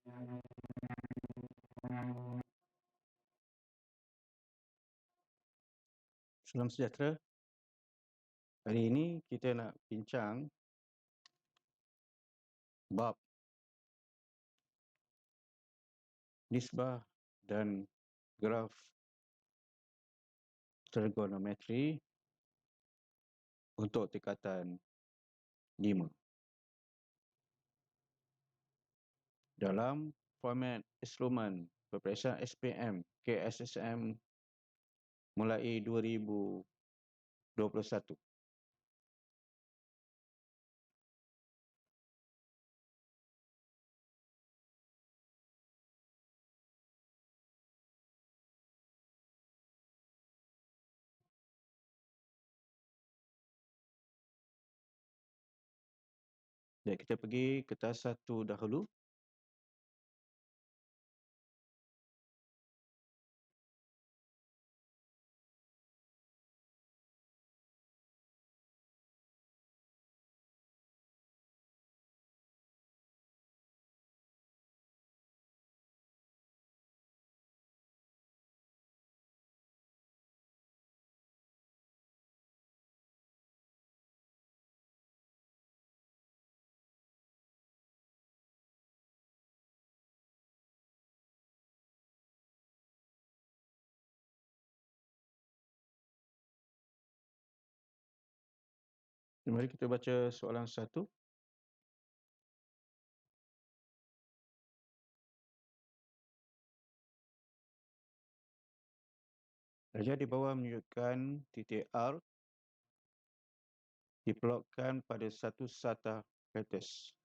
Salam sejahtera. Hari ini kita nak bincang bab nisbah dan graf trigonometri untuk tingkatan 5 dalam format instrumen peperiksaan SPM KSSM mulai 2021. Jadi kita pergi ke task 1 dahulu. Mari kita baca soalan 1. Darjah di bawah menunjukkan titik R diplotkan pada satu satah kertas.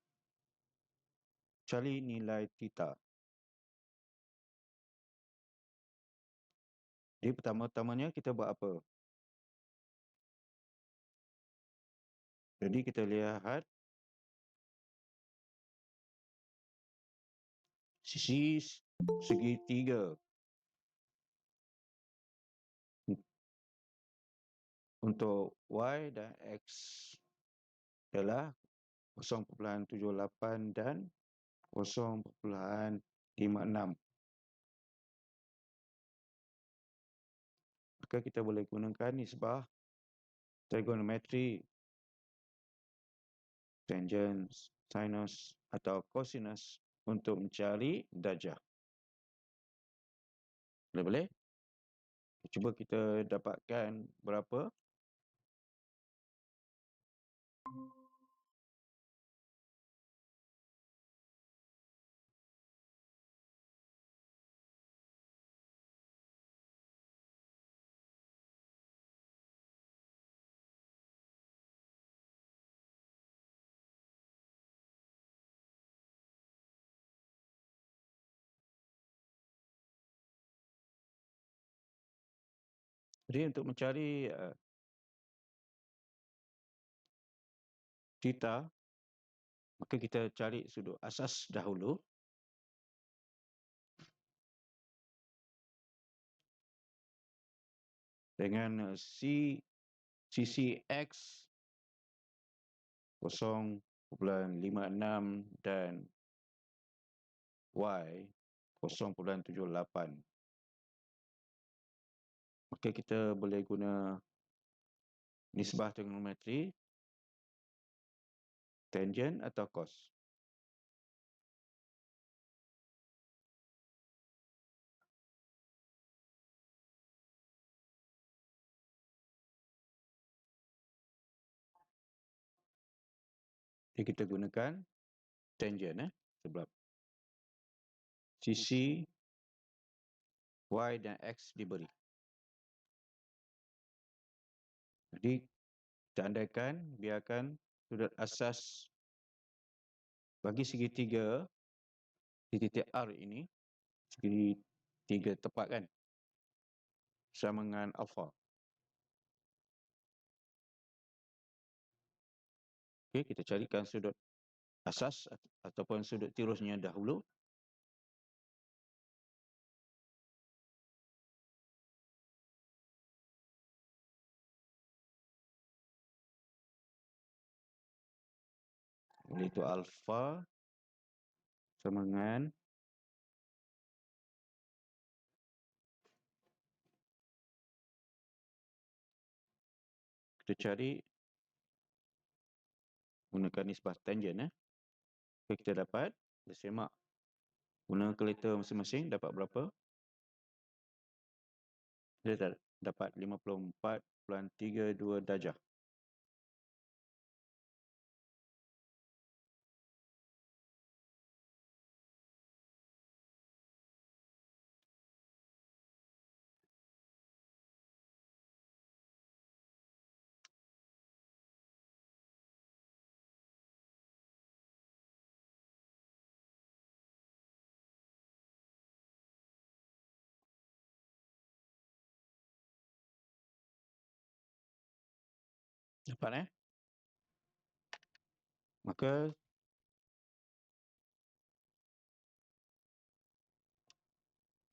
Cari nilai theta. Jadi pertama-tamanya kita buat apa? Jadi kita lihat sisi segitiga untuk Y dan X adalah 0.78 dan 0.56. Maka kita boleh gunakan nisbah trigonometri, tangent, sinus atau cosinus untuk mencari darjah. Boleh? Cuba kita dapatkan berapa. Jadi untuk mencari theta, maka kita cari sudut asas dahulu. Dengan sisi X 0.56 dan Y 0.78. Maka kita boleh guna nisbah trigonometri, tangent atau cos. Jadi kita gunakan tangent sebab sisi Y dan X diberi. Jadi kita andaikan biarkan sudut asas bagi segitiga di titik R ini, segitiga tepat kan, sama dengan alpha. Okey, kita carikan sudut asas ataupun sudut tirusnya dahulu. Iaitu alpha sama dengan Kita cari gunakan nisbah tangent. Okay, kita dapat, kita semak guna kalkulator masing-masing dapat berapa? Kita dapat 54.32 darjah. Dapat Maka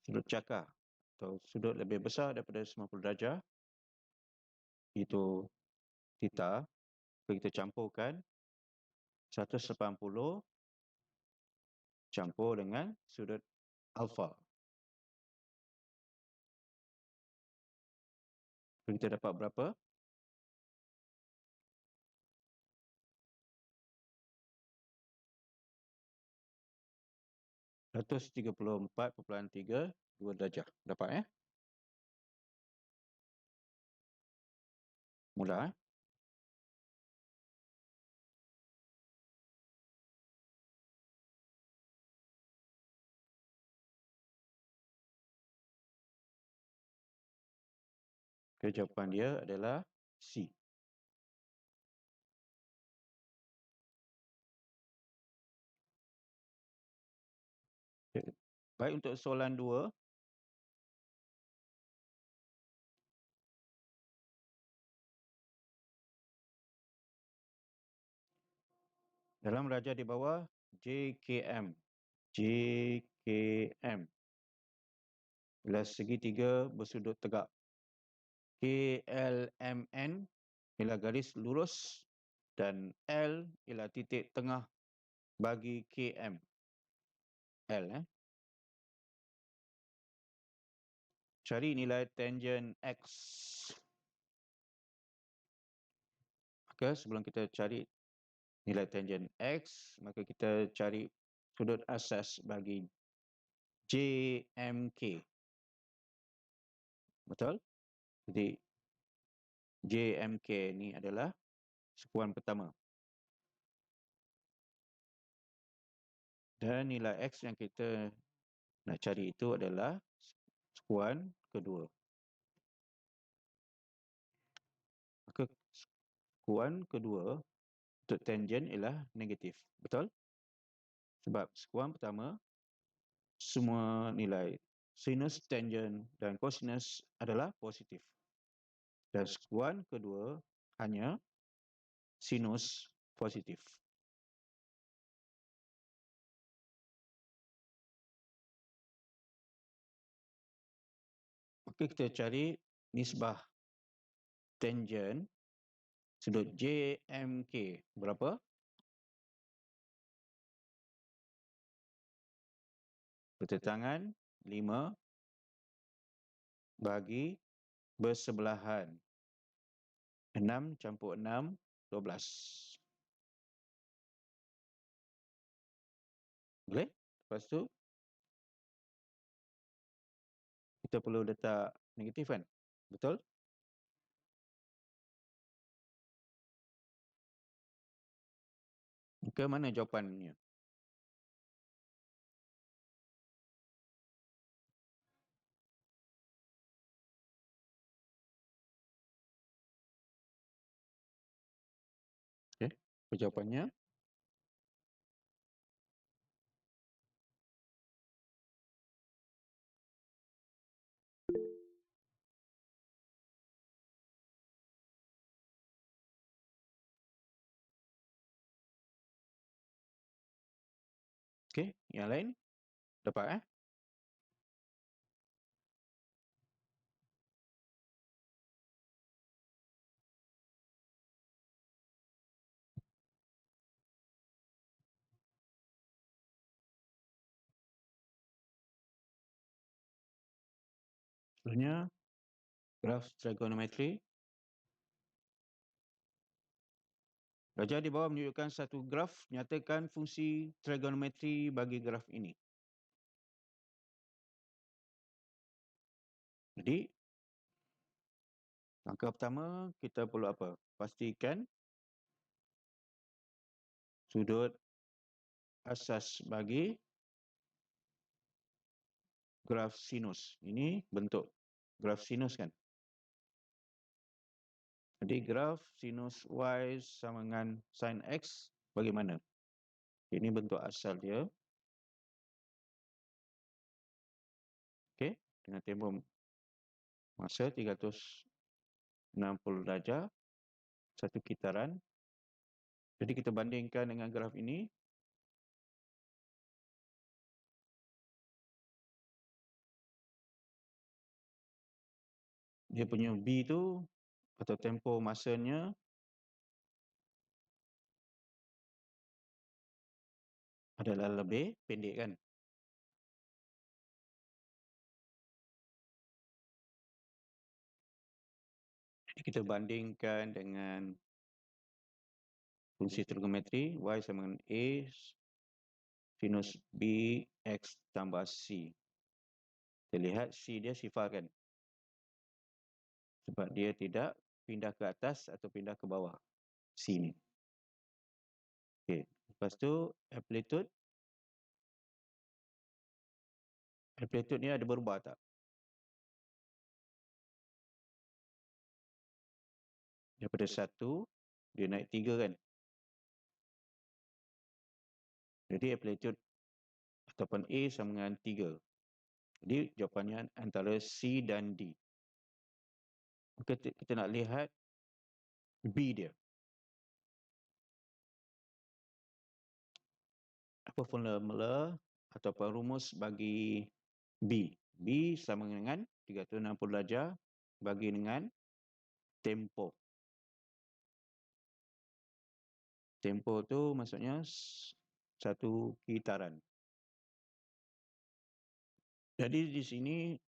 sudut cakar atau sudut lebih besar daripada 90 darjah itu theta. Kita campurkan 180 campur dengan sudut alfa. Kita dapat berapa? 134.32 darjah. Dapat Mula jawapan dia adalah C. Baik, untuk soalan 2, dalam raja di bawah JKM. JKM ialah segitiga bersudut tegak. KLMN ialah garis lurus dan L ialah titik tengah bagi KM. L. Cari nilai tangent X. Maka sebelum kita cari nilai tangent X, maka kita cari sudut asas bagi JMK. Betul? Jadi JMK ni adalah sekuan pertama. Dan nilai X yang kita nak cari itu adalah sekuan kedua. Maka sekuan kedua untuk tangent ialah negatif. Betul? Sebab sekuan pertama, semua nilai sinus, tangent dan cosinus adalah positif. Dan sekuan kedua hanya sinus positif. Maka kita cari nisbah tangent sudut JMK berapa? Pertentangan 5 bagi bersebelahan. 6 campur 6, 12. Boleh? Lepas tu, kita perlu letak negatif kan? Betul? Ke mana jawapannya? Okay. Jawapannya okey, yang lain dapat Seterusnya graf trigonometri. Darjah di bawah menunjukkan satu graf, nyatakan fungsi trigonometri bagi graf ini. Jadi, langkah pertama kita perlu apa? Pastikan sudut asas bagi graf sinus. Ini bentuk graf sinus kan? Jadi graf sinus Y sama dengan sin X bagaimana? Ini bentuk asal dia. Okey, dengan tempoh masa 360 darjah, satu kitaran. Jadi kita bandingkan dengan graf ini. Dia punya B tu atau tempoh masanya adalah lebih pendek kan? Jadi kita bandingkan dengan fungsi trigonometri Y sama dengan A sinus B X tambah C. Kita lihat C dia sifar kan? Sebab dia tidak pindah ke atas atau pindah ke bawah. C ni. Okey. Lepas tu amplitude. Amplitude ni ada berubah tak? Daripada 1 dia naik 3 kan? Jadi amplitude ataupun A sama dengan 3. Jadi jawapannya antara C dan D. Maka kita nak lihat B dia. Apa formula ataupun rumus bagi B? B sama dengan 360 darjah bagi dengan tempoh. Tempoh tu maksudnya satu kitaran. Jadi di sini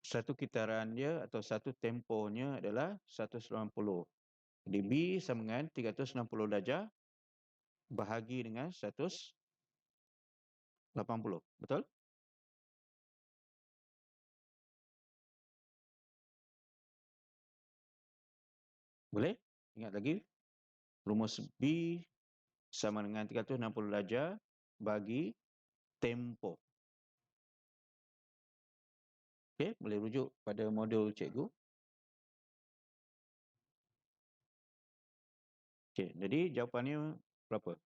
satu kitaran dia atau satu tempohnya adalah 190. Jadi B sama dengan 360 darjah bahagi dengan 180. Betul? Boleh? Ingat lagi? Rumus B sama dengan 360 darjah bagi tempoh. Okey, boleh rujuk pada modul cikgu. Okey, jadi jawapannya berapa?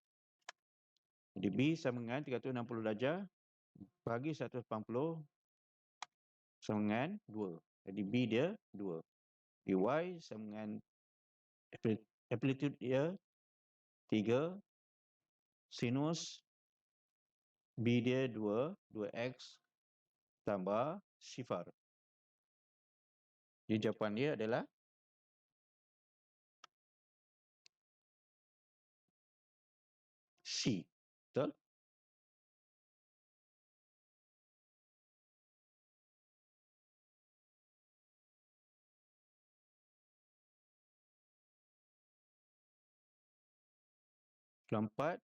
Jadi B sama dengan 360 darjah bagi 180 sama dengan 2. Jadi B dia 2. Dy sama dengan amplitude dia 3, sinus B dia 2, 2x tambah sifar. Jadi jawapan dia adalah C. Betul? Keempat,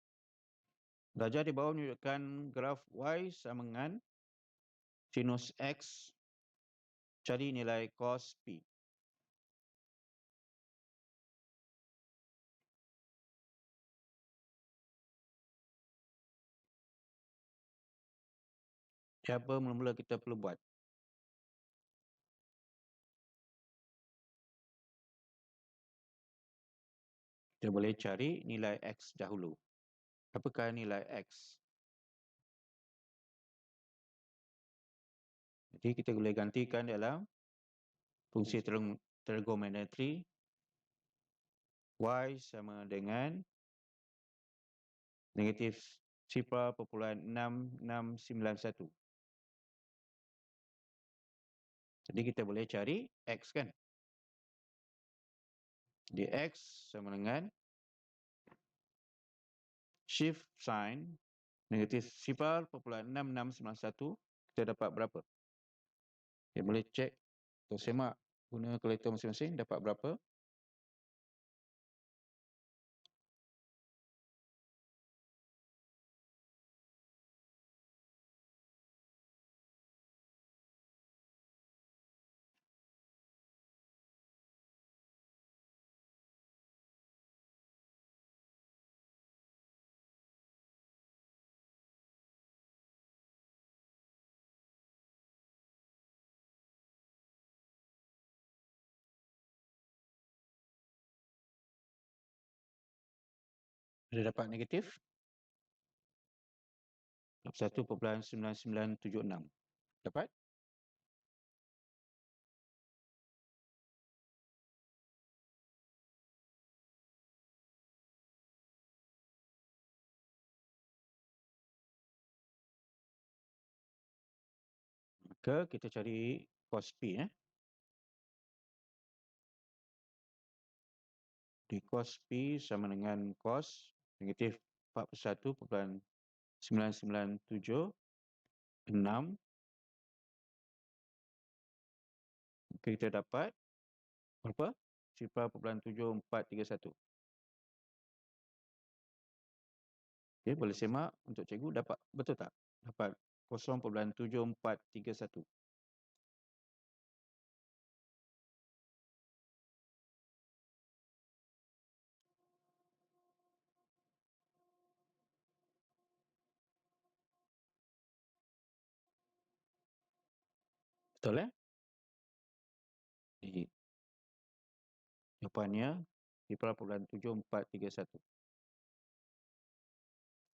darjah di bawah menunjukkan graf Y sama dengan sinus X. Cari nilai cos P. Apa mula-mula kita perlu buat? Kita boleh cari nilai X dahulu. Apakah nilai X? Jadi kita boleh gantikan dalam fungsi trigonometri Y sama dengan negatif 0.6691. Jadi kita boleh cari X kan? Jadi X sama dengan shift sign negatif 0.6691. Kita dapat berapa? Kita boleh cek atau semak guna kalkulator masing-masing dapat berapa? Ada dapat negatif 1.9976. Dapat? Maka kita cari cos P. Di cos P sama dengan cos negatif 41.9976. Kita dapat berapa? 0.7431. Okey, boleh semak untuk cikgu dapat betul tak? Dapat 0.7431. Betul Jadi jawapannya 0.7431.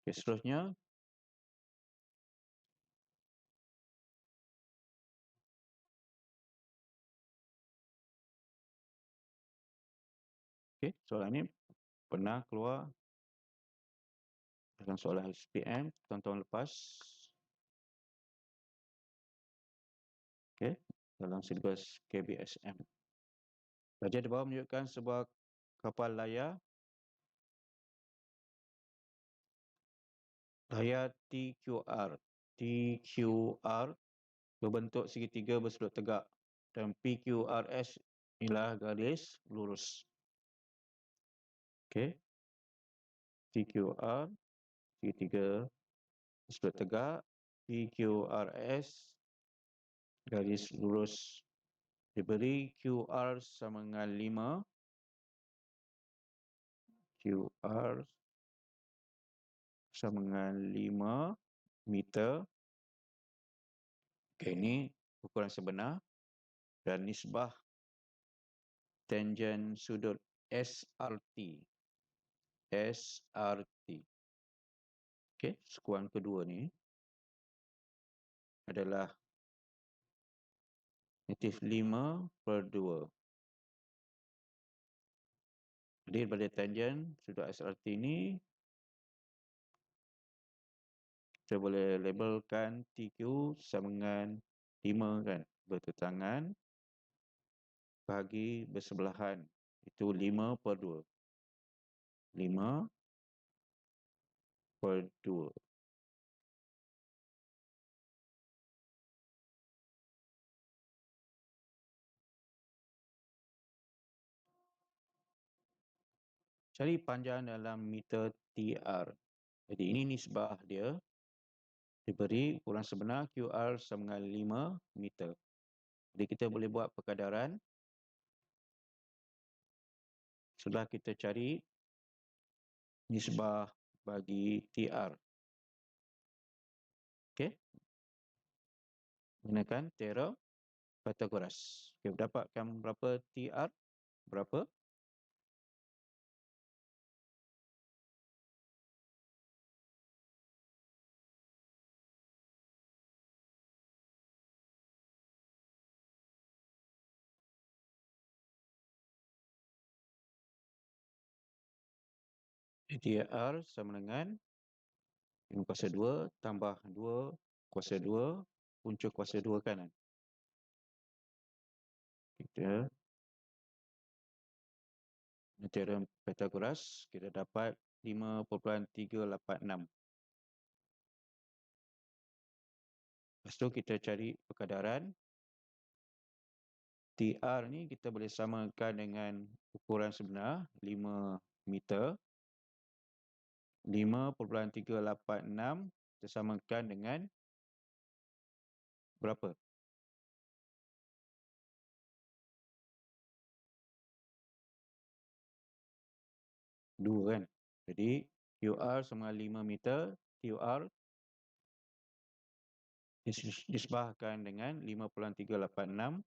Okey, seterusnya soalan ini pernah keluar dalam soalan SPM tahun-tahun lepas. Dalam silibus KBSM. Bahagian di bawah menunjukkan sebuah kapal layar TQR. TQR berbentuk segitiga bersudut tegak dan PQRS ialah garis lurus. TQR segitiga bersudut tegak, PQRS garis lurus. Diberi QR sama dengan 5. QR sama dengan 5 meter. Ini ukuran sebenar dan nisbah tangen sudut SRT. SRT. Sekuan kedua ni adalah negatif 5/2. Jadi pada tangen sudut SRT ni kita boleh labelkan TQ sama dengan 5 kan, bertentangan bahagi bersebelahan. Itu 5/2. 5/2. Cari panjang dalam meter TR. Jadi ini nisbah dia. Diberi ukuran sebenar QR sama dengan 5 meter. Jadi kita boleh buat perkadaran. Setelah kita cari nisbah bagi TR. Gunakan teorem Pythagoras. Dapatkan berapa TR? Berapa? TR sama dengan 5 kuasa 2 tambah 2 kuasa 2 punca kuasa 2 kanan. Kita teorem Pythagoras, kita dapat 5.386. Lepas tu kita cari perkadaran. TR ni kita boleh samakan dengan ukuran sebenar 5 meter. 5.386 kita samakan dengan berapa? 2 kan? Jadi QR sama 5 meter, QR disebahkan dengan 5.386.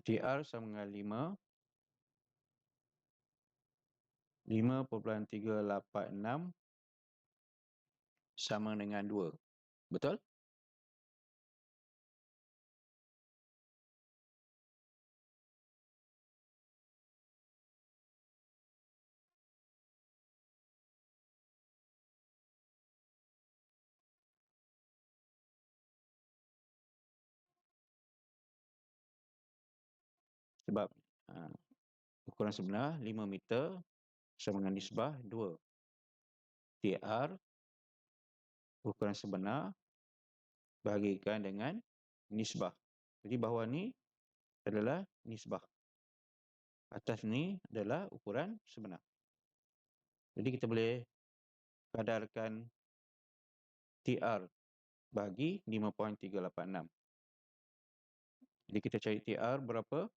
TR sama dengan 5.386 sama dengan 2. Betul? Sebab ukuran sebenar 5 meter sama dengan nisbah 2. TR ukuran sebenar bahagikan dengan nisbah. Jadi bawah ni adalah nisbah. Atas ni adalah ukuran sebenar. Jadi kita boleh kadarkan TR bagi 5.386. Jadi kita cari TR berapa?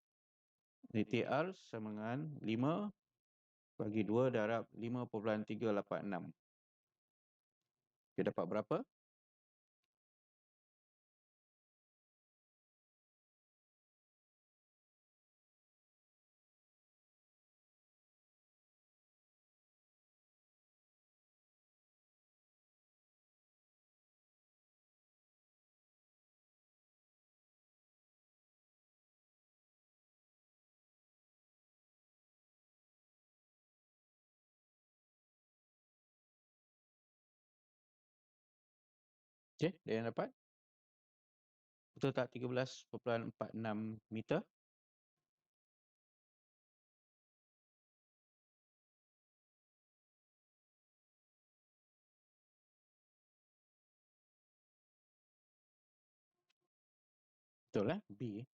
Jadi TR sama dengan 5 bagi 2 darab 5.386. Kita dapat berapa? Okey, ada yang dapat? Betul tak 13.46 meter? Betul lah, B.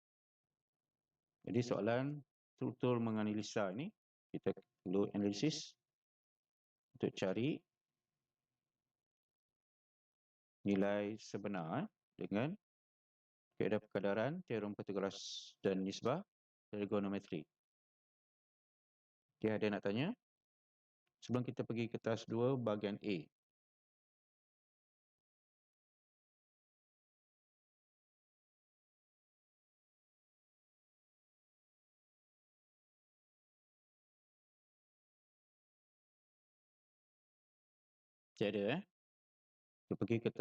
Jadi soalan struktur menganalisa ini, kita perlu analisis untuk cari nilai sebenar dengan kaedah perkadaran, teorem Pythagoras dan nisbah trigonometri. Okey, ada yang nak tanya? Sebelum kita pergi ke task 2 bahagian A. Okey, ada. Kita pergi ke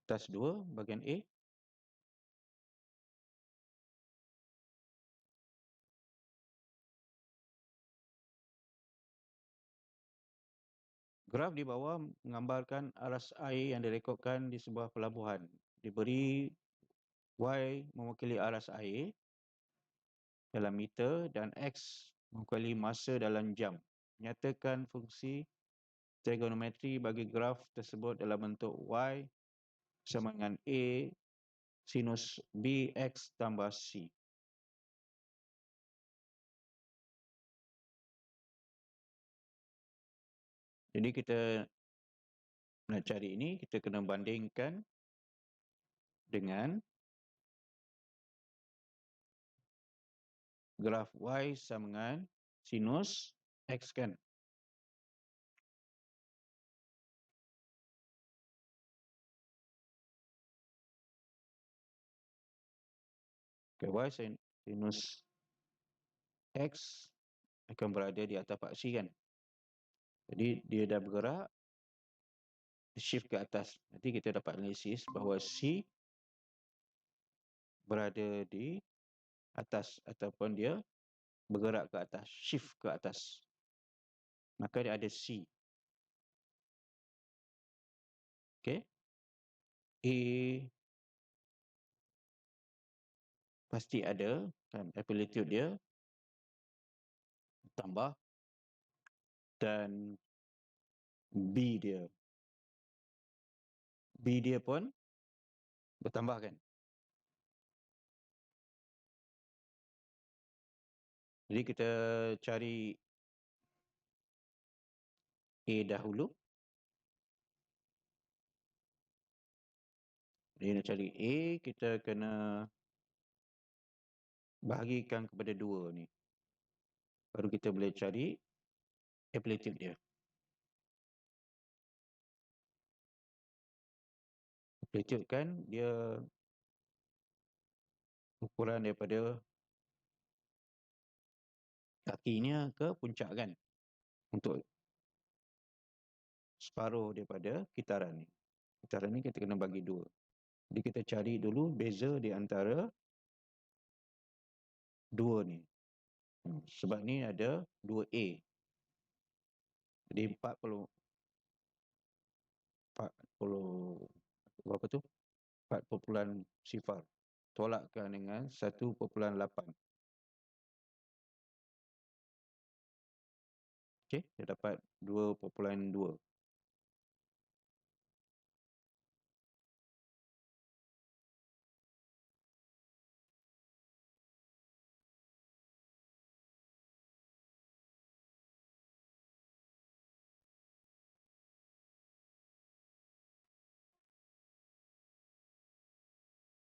task 2 bahagian A. Graf di bawah menggambarkan arus air yang direkodkan di sebuah pelabuhan. Diberi Y mewakili arus air dalam meter dan X mewakili masa dalam jam. Nyatakan fungsi trigonometri bagi graf tersebut dalam bentuk Y sama dengan A sinus B X tambah C. Jadi kita nak cari ini, kita kena bandingkan dengan graf Y sama dengan sinus X kan. Okay, Y sinus X akan berada di atas paksi kan. Jadi dia dah bergerak, shift ke atas. Nanti kita dapat analisis bahawa C berada di atas ataupun dia bergerak ke atas, shift ke atas. Maka dia ada C. Okey. A pasti ada kan, amplitude dia tambah dan B dia pun bertambah kan. Jadi kita cari A dahulu. Jadi nak cari A, kita kena bahagikan kepada 2 ni. Baru kita boleh cari amplitude dia. Amplitude kan dia ukuran daripada kakinya ke puncak kan, untuk separuh daripada kitaran ni. Kitaran ni kita kena bagi dua. Jadi kita cari dulu beza di antara dua ni. Sebab ni ada 2A. Jadi 40 berapa tu? 4.0 tolakkan dengan 1.8. Okey, dia dapat 2.2.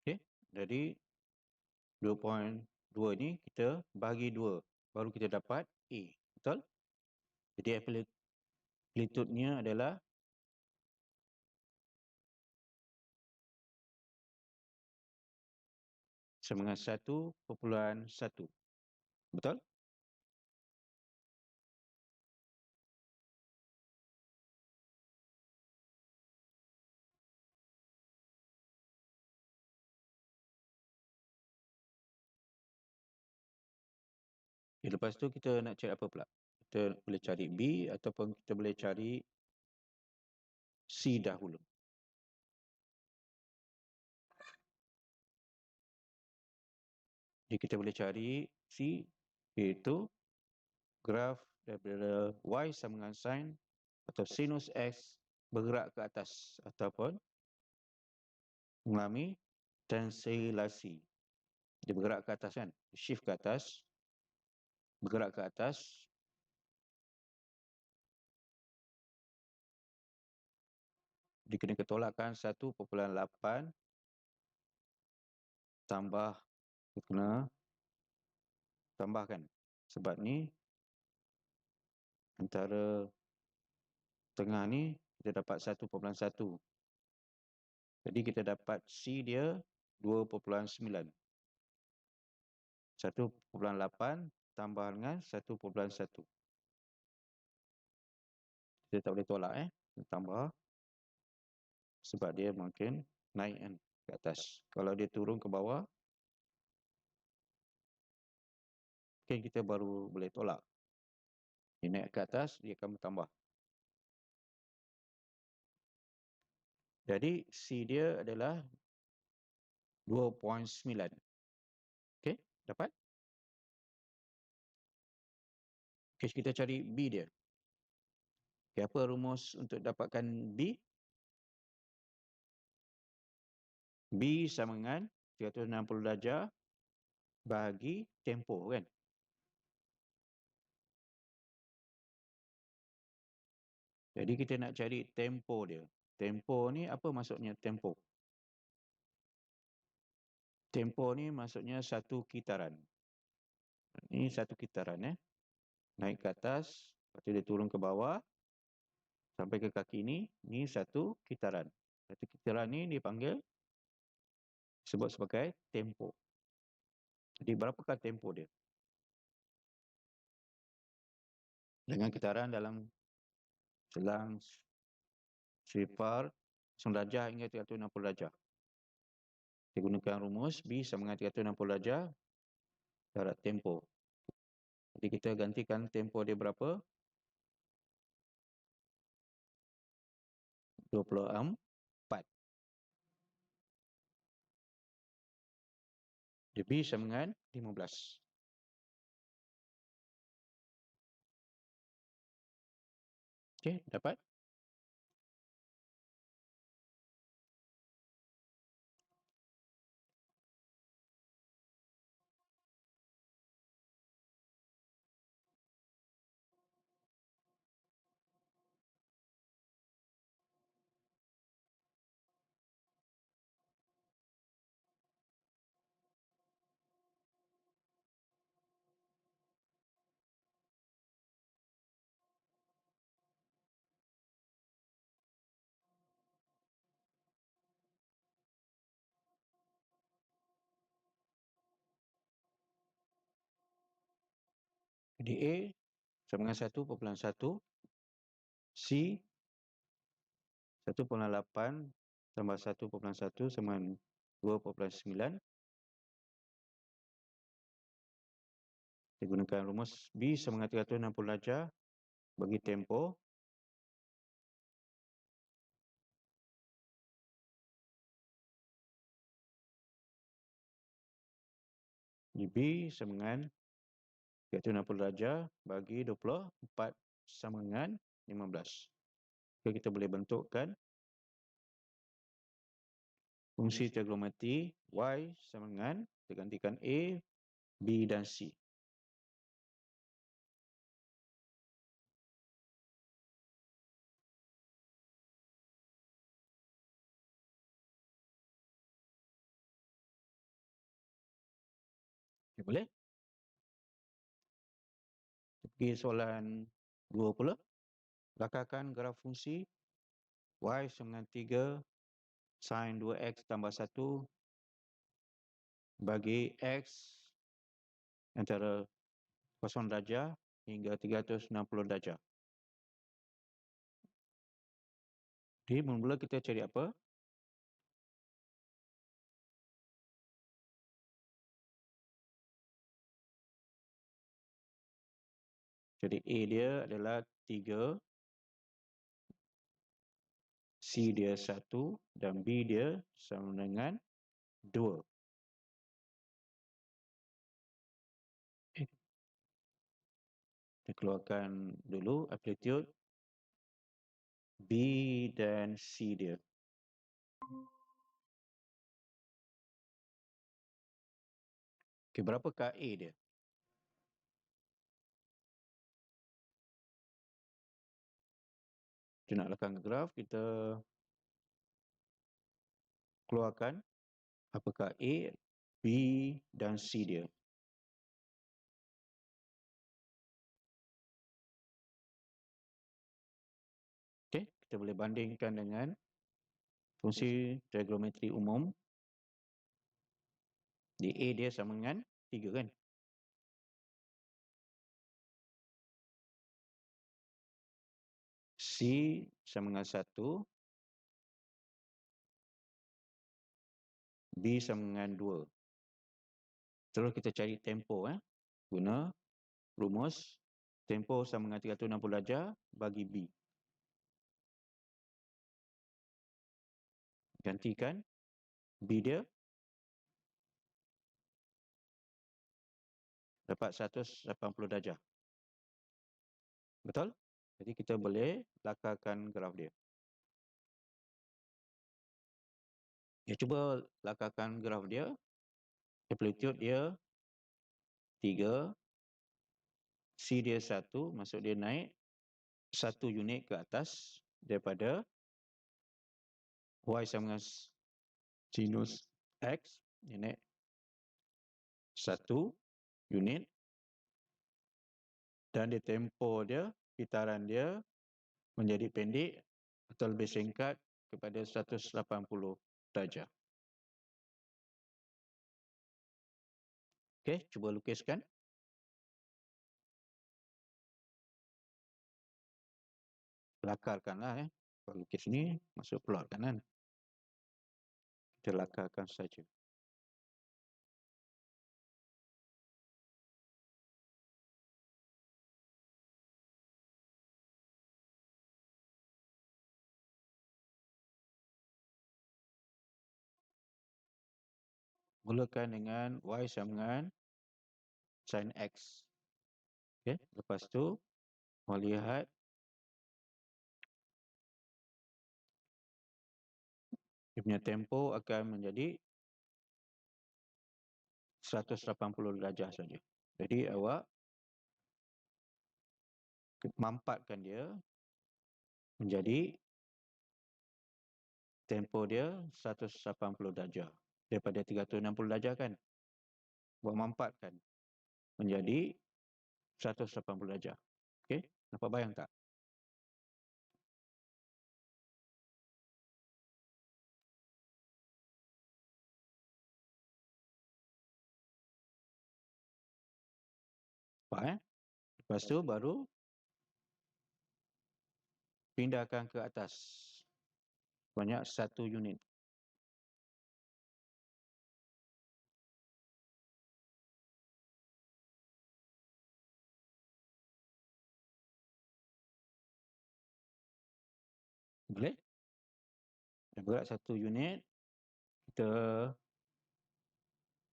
Okey, jadi 2.2 ni kita bagi 2, baru kita dapat A. Betul? Jadi amplitude-nya adalah sama dengan 1.1. Betul? Okay, lepas tu kita nak cari apa pula? Kita boleh cari B ataupun kita boleh cari C dahulu. Jadi kita boleh cari C, iaitu graf daripada Y sama dengan sin atau sinus X bergerak ke atas ataupun mengalami translasi. Dia bergerak ke atas kan? Shift ke atas, bergerak ke atas. Dia kena ketolakkan 1.8 tambah, kita kena tambahkan. Sebab ni antara tengah ni kita dapat 1.1. Jadi kita dapat C dia 2.9. 1.8 tambah dengan 1.1. Kita tak boleh tolak tambah. Sebab dia makin naik kan ke atas. Kalau dia turun ke bawah, mungkin kita baru boleh tolak. Dia naik ke atas, dia akan bertambah. Jadi C dia adalah 2.9. Okey, dapat? Okey, kita cari B dia. Okey, apa rumus untuk dapatkan B? B sama dengan 360 darjah bagi tempoh kan? Jadi kita nak cari tempoh dia. Tempoh ni apa maksudnya tempoh? Tempoh ni maksudnya satu kitaran. Ini satu kitaran naik ke atas, lepas tu dia turun ke bawah sampai ke kaki ni satu kitaran. Satu kitaran ni dipanggil, sebut sebagai tempoh. Jadi berapakah tempoh dia? Dengan kitaran dalam selang selipar 0 darjah hingga 360 darjah. Kita gunakan rumus B sama dengan 360 darjah darab tempoh. Jadi kita gantikan tempoh dia berapa? 24. Jadi B sama dengan 15. Okey, dapat? Jadi A sama dengan 1,1, C 1,8 tambah 1,1 sama dengan 2,9. Kita gunakan rumus B sama dengan 360 darjah bagi tempoh. Jadi B sama dengan 360 darjah bagi 24 sama dengan 15. Okay, kita boleh bentukkan fungsi trigonometri Y sama dengan, kita gantikan A, B dan C. Okay, boleh? Pergi soalan 2 pula. Lakarkan graf fungsi Y sama dengan 3 sin 2x tambah 1 bagi X antara 0 darjah hingga 360 darjah. Jadi mula-mula kita cari apa? Jadi A dia adalah 3, C dia 1 dan B dia sama dengan 2. Kita keluarkan dulu amplitude B dan C dia. Okay, berapakah A dia? Kita nak letakkan graf, kita keluarkan apakah A, B dan C dia. Okay, kita boleh bandingkan dengan fungsi trigonometri umum. Di A dia sama dengan 3 kan? C sama dengan 1, B sama dengan 2. Terus kita cari tempo guna rumus tempo sama dengan 360 darjah bagi B. Gantikan B dia dapat 180 darjah. Betul? Jadi kita boleh lakarkan graf dia. Ya, cuba lakarkan graf dia. Amplitude dia 3, C dia 1, maksud dia naik 1 unit ke atas daripada Y sama dengan sinus X, dia naik 1 unit dan di tempo dia, pitaran dia menjadi pendek atau lebih singkat kepada 180 darjah. Okey, cuba lukiskan. Lakarkanlah Kalau lukis ni masuk plot kan. Kita lakarkan saja. Mulakan dengan Y sama dengan sin X. Okay. Lepas tu, mau lihat dia punya tempo akan menjadi 180 darjah saja. Jadi awak mampatkan dia menjadi tempo dia 180 darjah. Daripada 360 darjah kan. Awak mampatkan menjadi 180 darjah. Okey, dapat bayang tak? Nampak Lepas tu baru pindahkan ke atas. Banyak 1 unit. Boleh? Yang berat 1 unit, kita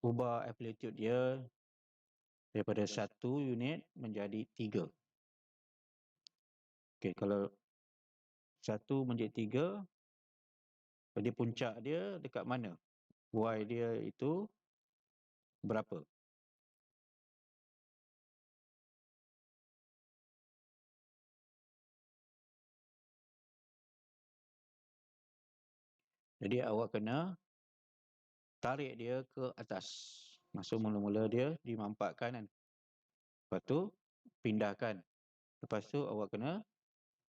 ubah amplitude dia daripada 1 unit menjadi 3. Okey, kalau 1 menjadi 3, jadi puncak dia dekat mana? Y dia itu berapa? Jadi awak kena tarik dia ke atas. Maksud mula-mula dia dimampakkan kan. Lepas tu pindahkan. Lepas tu awak kena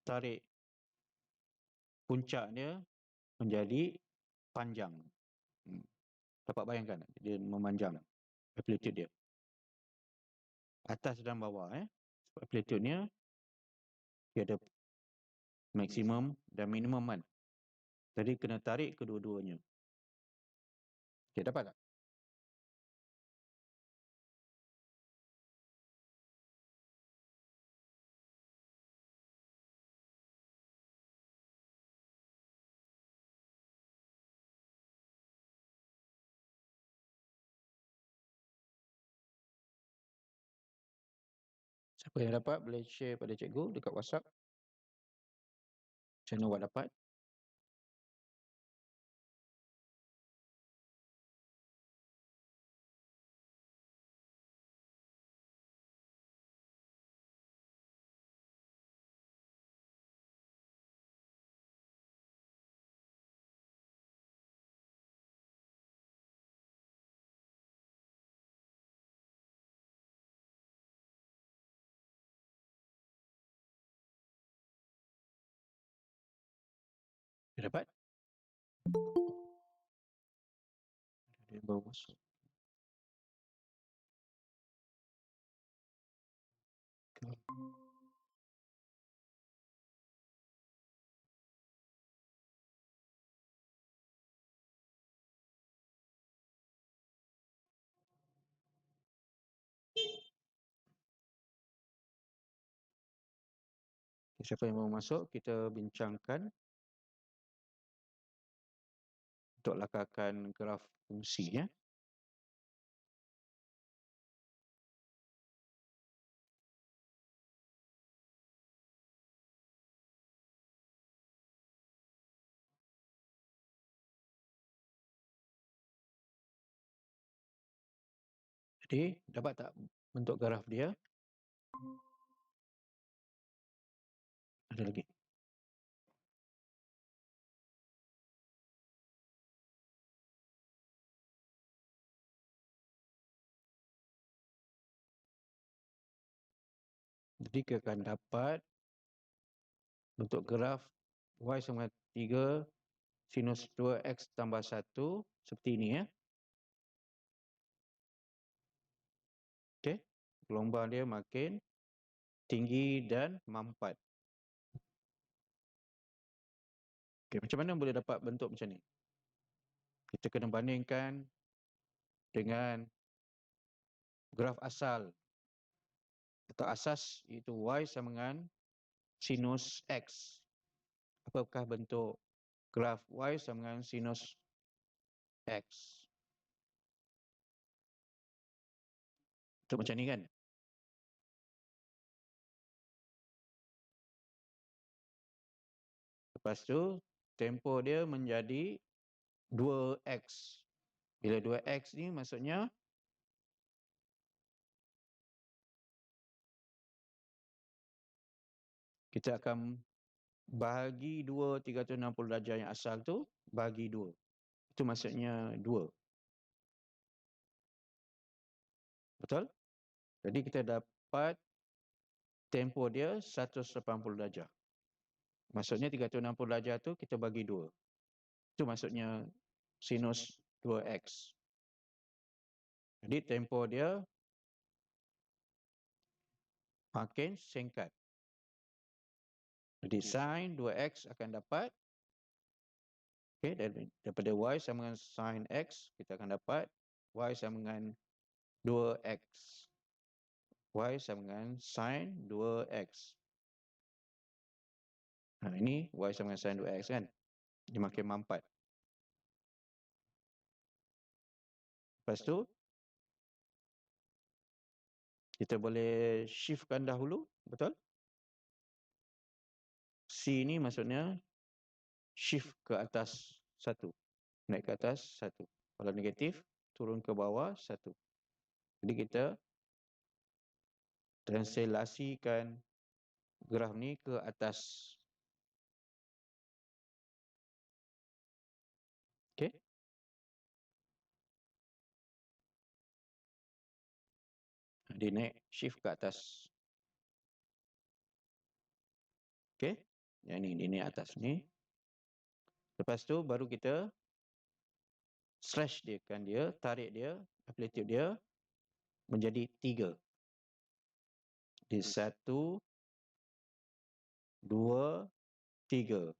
tarik puncak dia menjadi panjang. Dapat bayangkan dia memanjang amplitude dia. Atas dan bawah amplitude-nya dia ada maksimum dan minimum kan. Jadi kena tarik kedua-duanya. Okey, dapat tak? Siapa yang dapat boleh share pada cikgu dekat WhatsApp. Macam mana awak dapat? Dia dapat? Dia baru masuk. Siapa yang mau masuk, kita bincangkan untuk lakarkan graf fungsi ya. Jadi dapat tak bentuk graf dia? Ada lagi. Jadi kita akan dapat bentuk graf Y sama 3 sinus 2X tambah 1 seperti ini ya. Okey. Gelombang dia makin tinggi dan mampat. Okey, macam mana boleh dapat bentuk macam ni? Kita kena bandingkan dengan graf asal atau asas, iaitu Y sama dengan sinus X. Apakah bentuk graf Y sama dengan sinus X? Bentuk macam ni kan? Lepas tu tempoh dia menjadi 2X. Bila 2X ni maksudnya kita akan bahagi 2 360 darjah yang asal tu, bahagi 2. Itu maksudnya 2. Betul? Jadi kita dapat tempoh dia 180 darjah. Maksudnya 360 darjah tu kita bagi 2. Itu maksudnya sinus 2X. Jadi tempoh dia makin singkat. Jadi sin 2x akan dapat, okay, daripada y sama dengan sin x, kita akan dapat y sama dengan 2x. Y sama dengan sin 2x. Nah, ini y sama dengan sin 2x kan. Dia makin mampat. Lepas tu, kita boleh shiftkan dahulu, betul? C ni maksudnya shift ke atas 1. Naik ke atas 1. Kalau negatif, turun ke bawah 1. Jadi kita translasikan graf ni ke atas. Okey. Dia naik shift ke atas. Okey. Yang ni, dia naik atas ni. Lepas tu baru kita slash dia kan dia, tarik dia, amplitude dia menjadi 3. Di 1, 2, 3.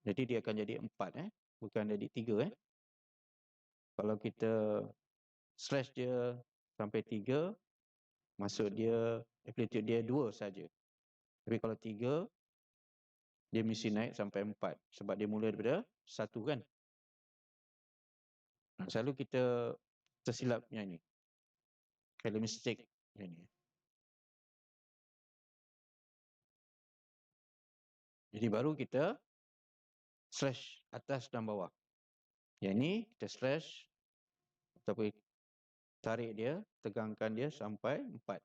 Jadi dia akan jadi 4 bukan jadi 3 Kalau kita slash dia sampai 3, maksud dia amplitude dia 2 saja. Tapi kalau 3, dia mesti naik sampai 4 sebab dia mula daripada 1 kan. Selalu kita tersilap yang ni. Kalau mistake yang ni. Jadi baru kita slash atas dan bawah. Yang ni kita slash ataupun tarik dia, tegangkan dia sampai 4.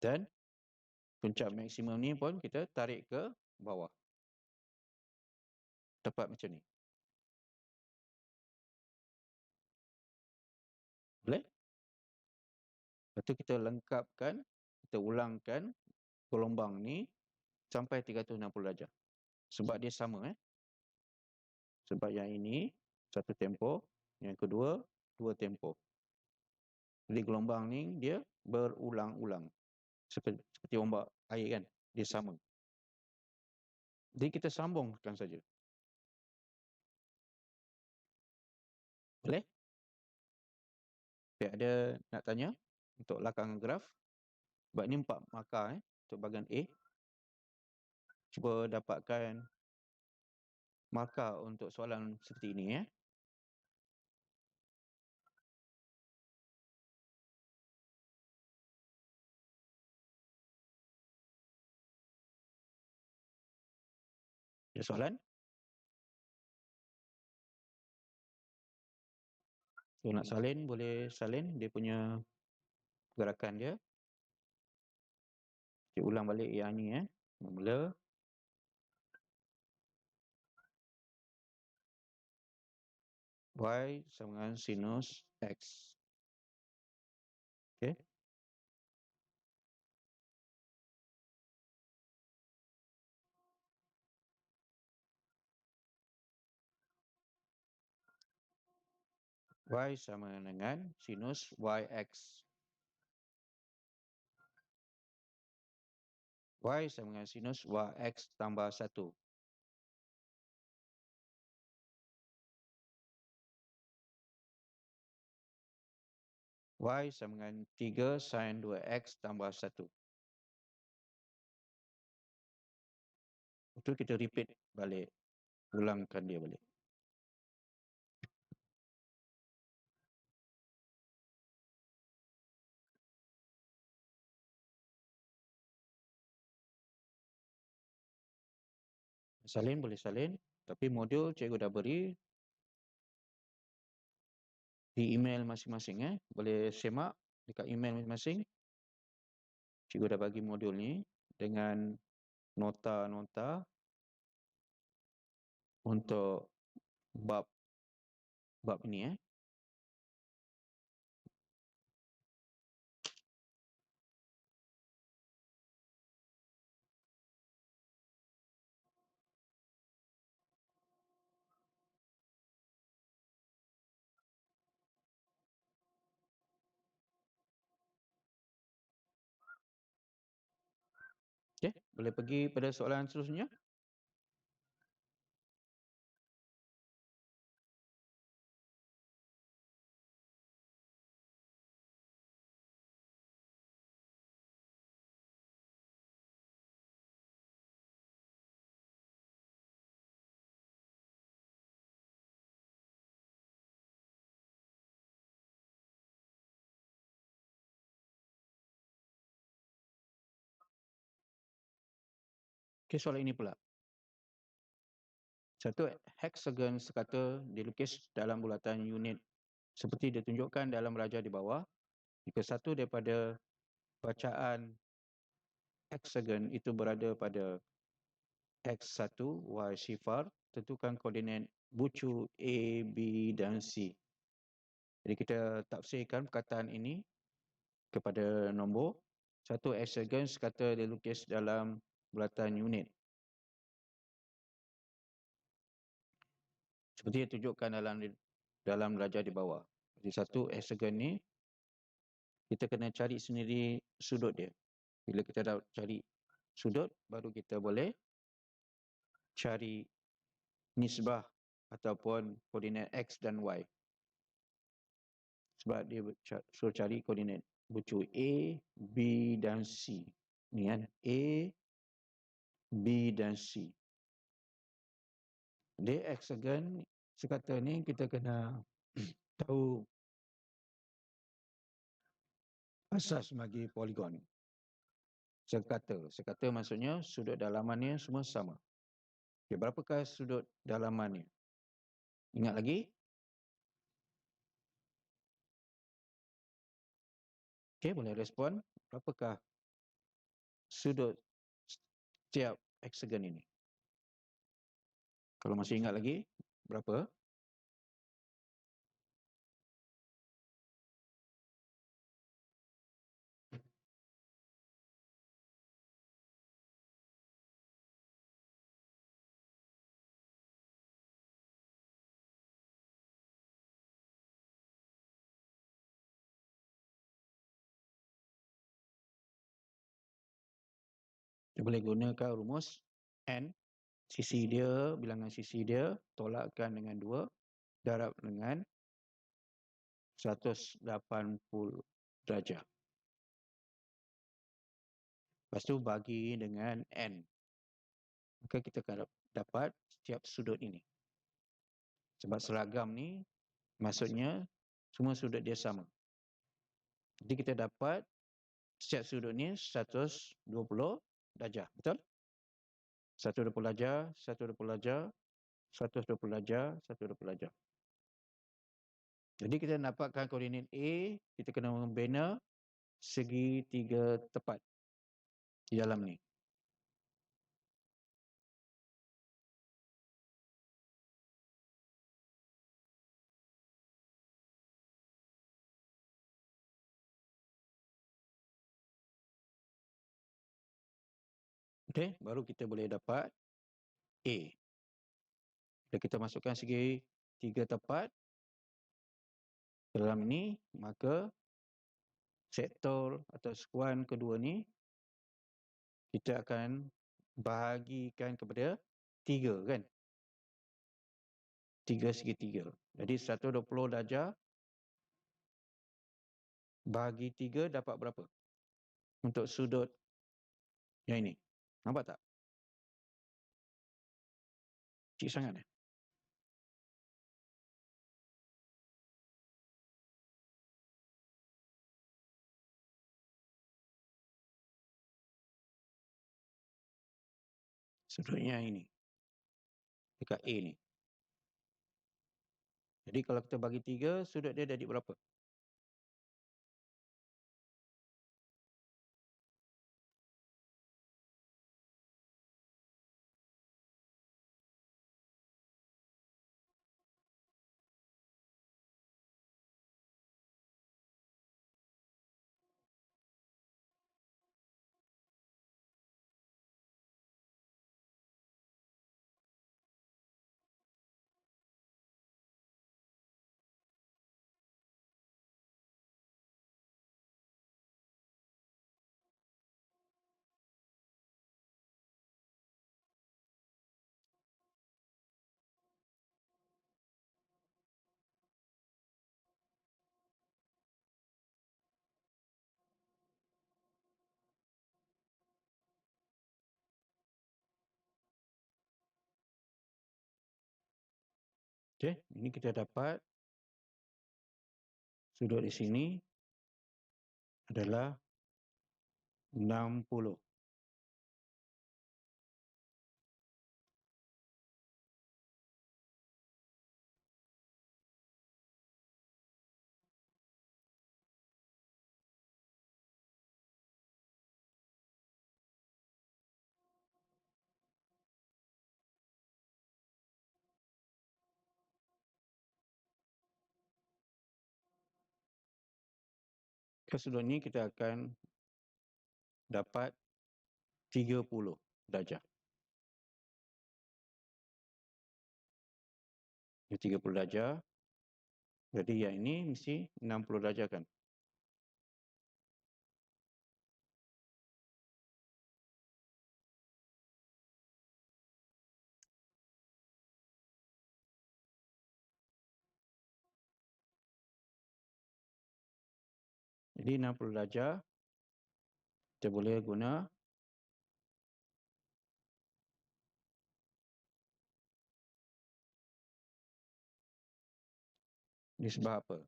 Dan puncak maksimum ni pun kita tarik ke bawah. Tepat macam ni. Boleh? Lepas tu kita lengkapkan, kita ulangkan gelombang ni sampai 360 darjah. Sebab dia sama Sebab yang ini satu tempoh, yang kedua dua tempoh. Jadi gelombang ni dia berulang-ulang. Seperti ombak air kan, dia sama. Jadi kita sambungkan saja. Boleh? Okay, ada nak tanya untuk lakangan graf? Sebab ni 4 markah untuk bahagian A. Cuba dapatkan markah untuk soalan seperti ini Ada soalan? So, nak salin, boleh salin dia punya gerakan dia. Kita ulang balik yang ni Mula Y sama dengan sinus X. Okay. Y sama dengan sinus YX. Y sama dengan sinus YX tambah 1. Y sama dengan 3 sin 2X tambah 1. Itu kita repeat balik. Ulangkan dia balik. Salin boleh salin. Tapi modul cikgu dah beri di email masing-masing Boleh semak dekat email masing-masing. Cikgu dah bagi modul ni dengan nota-nota untuk bab ini Okey, boleh pergi pada soalan seterusnya. Okey, soalan ini pula. Satu heksagon sekata dilukis dalam bulatan unit seperti ditunjukkan dalam raja di bawah. Jika satu daripada bacaan heksagon itu berada pada X1, Y sifar, tentukan koordinat bucu A, B dan C. Jadi kita tafsirkan perkataan ini kepada nombor. Satu heksagon sekata dilukis dalam bulatan unit. Seperti yang ditunjukkan dalam raja di bawah. Jadi satu heksagon ni kita kena cari sendiri sudut dia. Bila kita dah cari sudut, baru kita boleh cari nisbah ataupun koordinat X dan Y. Sebab dia suruh cari koordinat bucu A, B dan C. Ni kan, A, B dan C. Di hexagon sekata ni kita kena tahu asas bagi poligon. Sekata maksudnya sudut dalamannya semua sama. Okay, berapakah sudut dalamannya? Ingat lagi? Okey, boleh respon. Berapakah sudut setiap heksagon ini? Kalau masih ingat lagi, berapa? Kita boleh gunakan rumus N. Sisi dia, bilangan sisi dia, tolakkan dengan 2, darab dengan 180 darjah. Lepas tu bagi dengan N. Maka kita akan dapat setiap sudut ini. Sebab seragam ni, maksudnya semua sudut dia sama. Jadi kita dapat setiap sudut ni 120 darjah. Betul? 120 darjah, 120 darjah, 120 darjah, 120 darjah. Jadi kita dapatkan koordinat A, kita kena membina segitiga tepat di dalam ni. Okey, baru kita boleh dapat A. Bila kita masukkan segi tiga tepat ke dalam ni, maka sektor atau sekuan kedua ni kita akan bahagikan kepada 3 kan? 3 segitiga. Jadi 120 darjah bahagi 3 dapat berapa? Untuk sudut yang ini. Nampak tak? Kecil sangat eh? Sudutnya ini. Dekat A ni. Jadi kalau kita bagi 3, sudut dia jadi berapa? Okey, ini kita dapat sudut di sini adalah 60. Ke sudut ini kita akan dapat 30 darjah. Ini 30 darjah. Jadi yang ini mesti 60 darjah kan? Jadi 60 darjah kita boleh guna nisbah apa?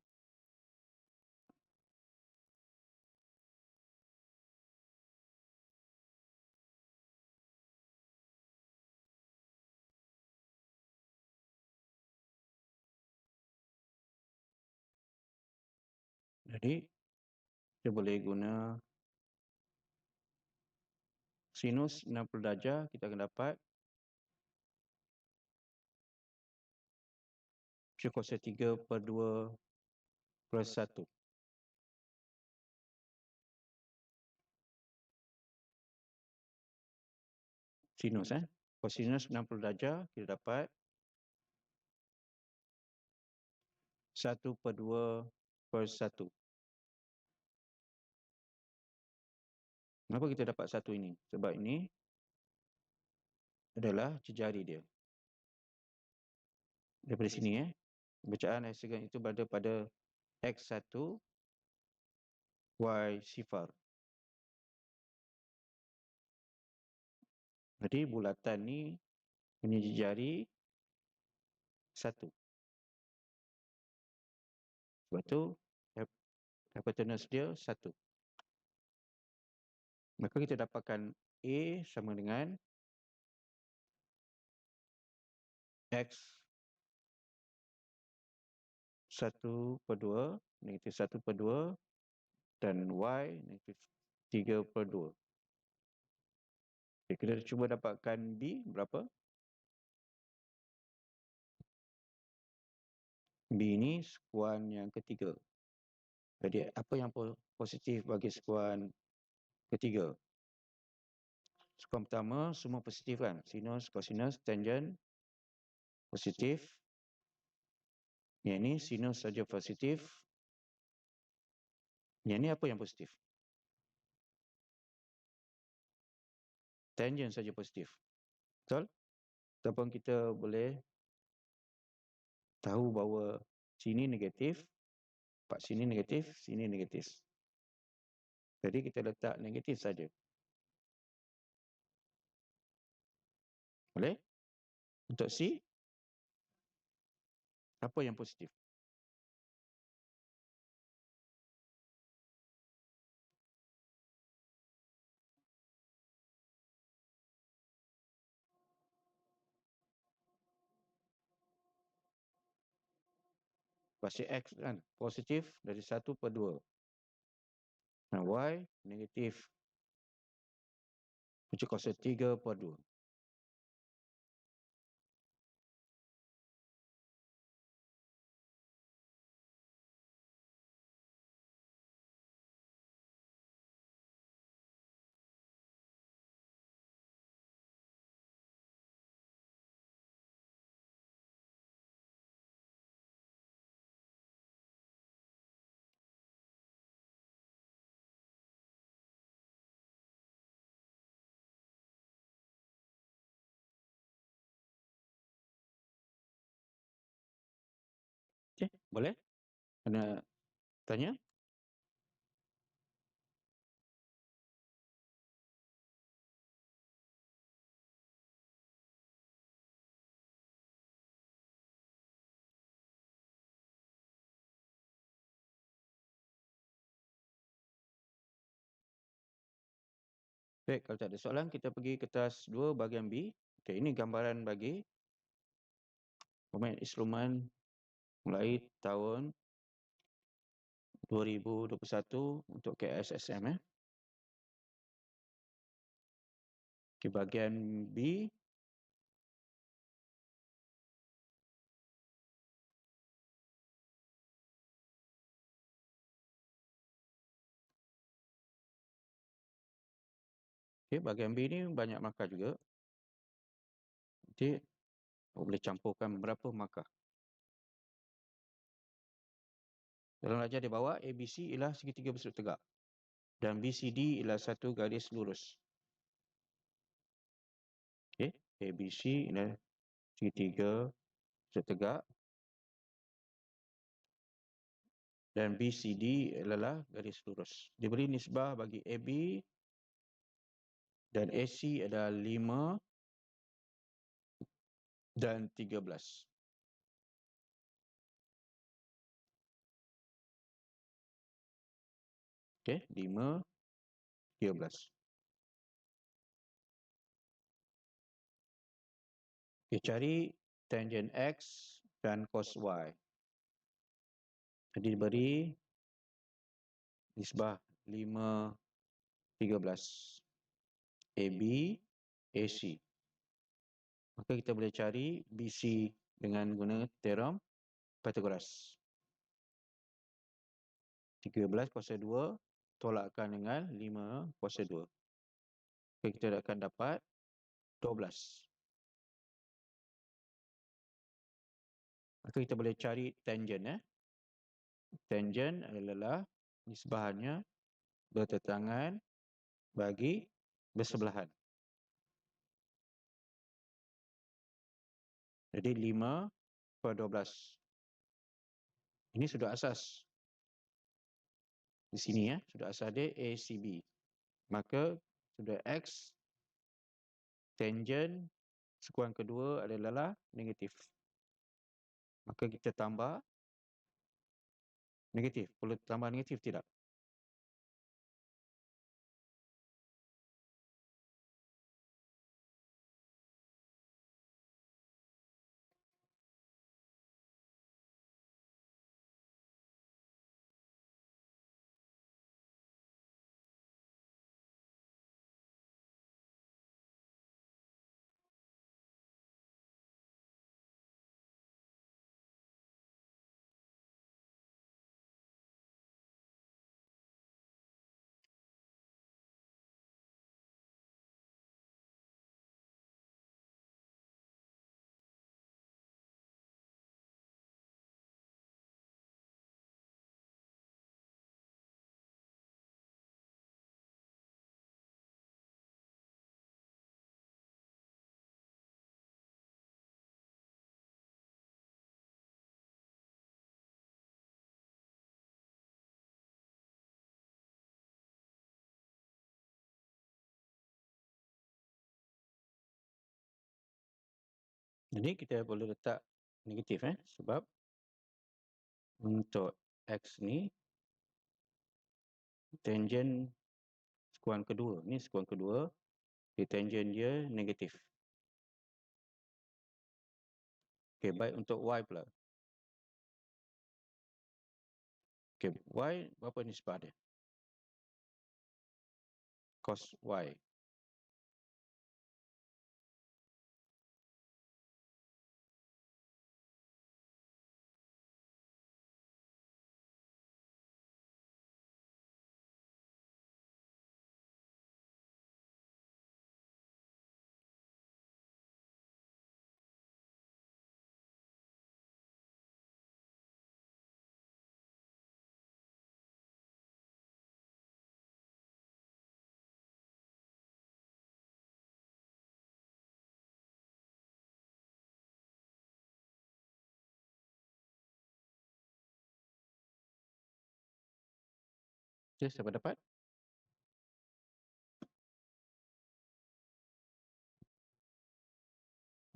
Jadi kita boleh guna sinus 60 darjah, kita akan dapat Q kuasa 3/2 plus 1. Sinus Kosinus 60 darjah kita dapat 1/2 per 1. Kenapa kita dapat 1 ini? Sebab ini adalah jejari dia. Daripada sini bacaan hexagon itu berada pada X1 Y0. Jadi bulatan ni punya jejari 1. Sebab tu hypotenuse dia 1. Maka kita dapatkan A sama dengan X 1/2 negatif 1/2 dan Y negatif 3/2. Okay, kita cuba dapatkan B berapa? B ini sekuan yang ketiga. Jadi apa yang positif bagi sekuan ketiga? Sekuan pertama semua positif kan? Sinus, kosinus, tangent positif. Yang ini sinus saja positif. Yang ini apa yang positif? Tangent saja positif. Betul? Ataupun kita boleh tahu bahawa sini negatif, part sini negatif, sini negatif. Jadi kita letak negatif saja. Boleh? Untuk C, apa yang positif? Pasti X kan positif dari 1/2. Nah, Y negatif Q kuasa 3/2. Okey, boleh? Ada tanya? Baik, kalau tak ada soalan, kita pergi kertas 2 bahagian B. Okey, ini gambaran bagi pemain instrumen mulai tahun 2021 untuk KSSM. Okey, bahagian B. Okey, bahagian B ni banyak markah juga. Nanti boleh campurkan berapa markah. Dalam darjah di bawah, ABC ialah segitiga bersudut tegak dan BCD ialah satu garis lurus. Okey, ABC ialah segitiga bersudut tegak dan BCD adalah garis lurus. Diberi nisbah bagi AB dan AC adalah 5 dan 13. Okey, 5, 13. Okey, cari tangent X dan cos Y. Jadi diberi nisbah 5, 13. AB, AC. Maka kita boleh cari BC dengan guna teorem Pythagoras. 13 kuasa 2 tolakkan dengan 5 kuasa 2. Maka kita akan dapat 12. Maka kita boleh cari tangent. Tangent adalah nisbahannya bertentangan bagi bersebelahan. Jadi 5/12. Ini sudah asas. Di sini sudah asas dia ACB. Maka sudah X tangent sekuan kedua adalah negatif. Maka kita tambah negatif. Perlu tambah negatif tidak? Jadi kita boleh letak negatif sebab untuk X ni tangent sekuan kedua. Ni sekuan kedua. Tangent dia negatif. Okey, baik untuk Y pula. Okey, Y berapa nisbah dia? Cos Y. Okey, siapa dapat?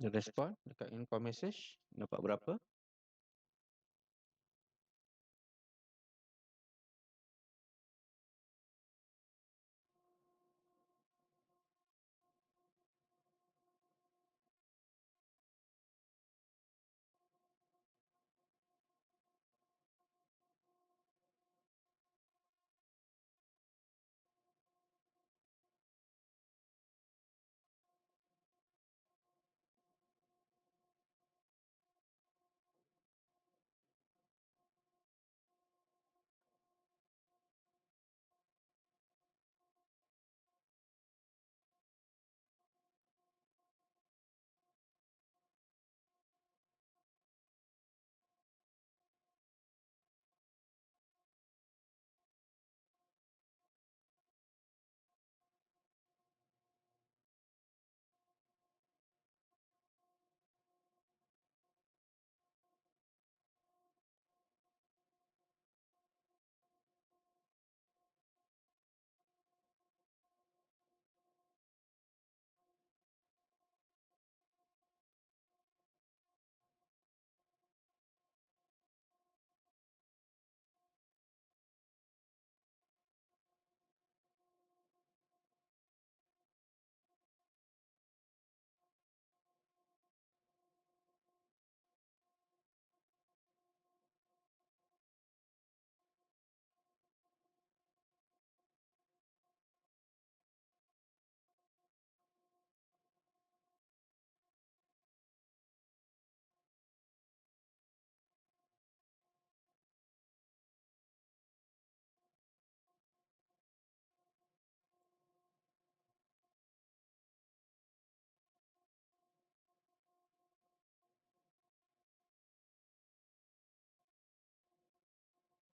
Dia respon dekat info message. Dapat berapa?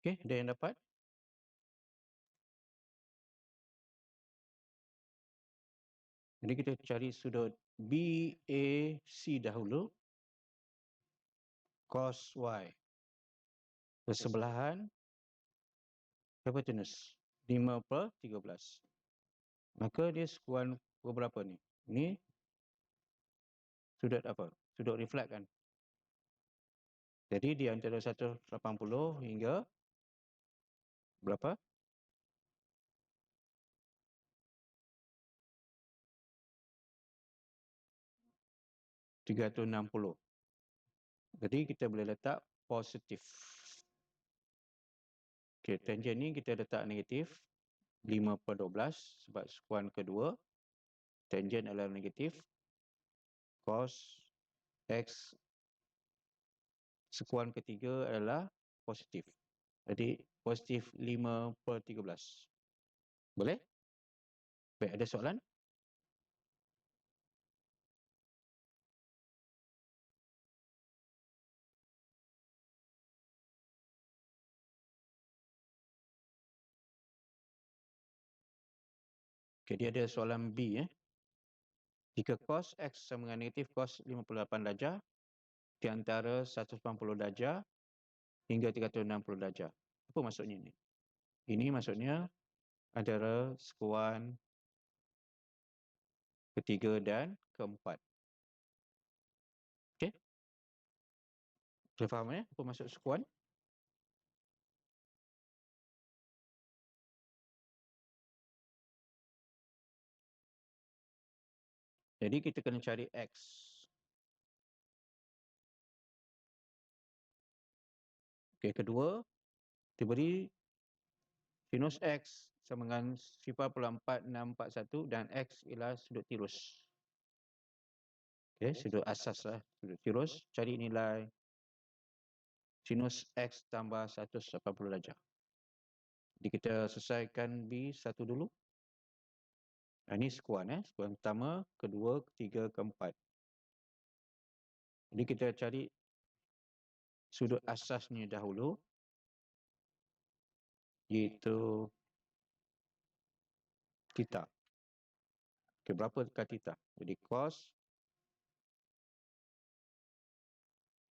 Okey, ada yang dapat? Jadi kita cari sudut BAC dahulu. Cos Y. Bersebelahan hypotenuse 5/13. Maka dia sekuan berapa ni? Ni sudut apa? Sudut reflect kan? Jadi di antara 180 hingga berapa? 360. Jadi kita boleh letak positif. Okey, tangent ni kita letak negatif 5/12 sebab sekuan kedua. Tangent adalah negatif. Cos X sekuan ketiga adalah positif. Jadi positif 5/13. Boleh? Baik, ada soalan? Okey, dia ada soalan B. Jika cos X sama dengan negatif cos 58 darjah di antara 180 darjah hingga 360 darjah. Apa maksudnya ni? Ini maksudnya antara sekuan ketiga dan keempat. Okey? Boleh faham apa maksud sekuan? Jadi kita kena cari X. Okey, kedua, diberi sinus X sama dengan 0.4641 dan X ialah sudut tirus. Okey, sudut asas lah, sudut tirus. Cari nilai sinus X tambah 180 darjah. Jadi kita selesaikan B1 dulu. Ini sekuan. Sekuan pertama, kedua, ketiga, keempat. Jadi kita cari sudut asasnya dahulu, iaitu theta. Okay, berapa dekat theta? Jadi cos,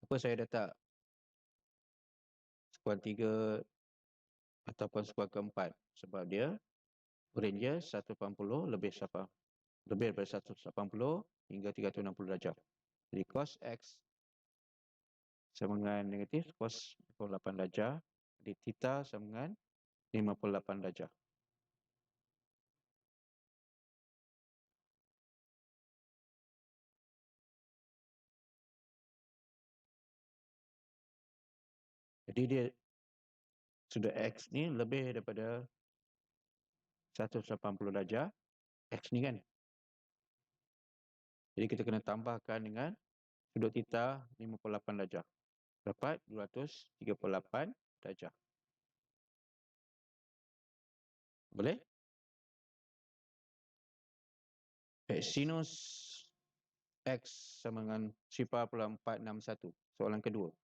apa saya letak sekuan 3 ataupun sekuan keempat? Sebab dia range 180 lebih daripada 180 hingga 360 darjah. Jadi cos X sama dengan negatif cos 58 darjah. Jadi theta sama dengan 58 darjah. Jadi dia sudut X ni lebih daripada 180 darjah. X ni kan. Jadi kita kena tambahkan dengan sudut theta 58 darjah. Dapat 238 darjah. Boleh? Sinus X sama dengan 0.461. Soalan kedua.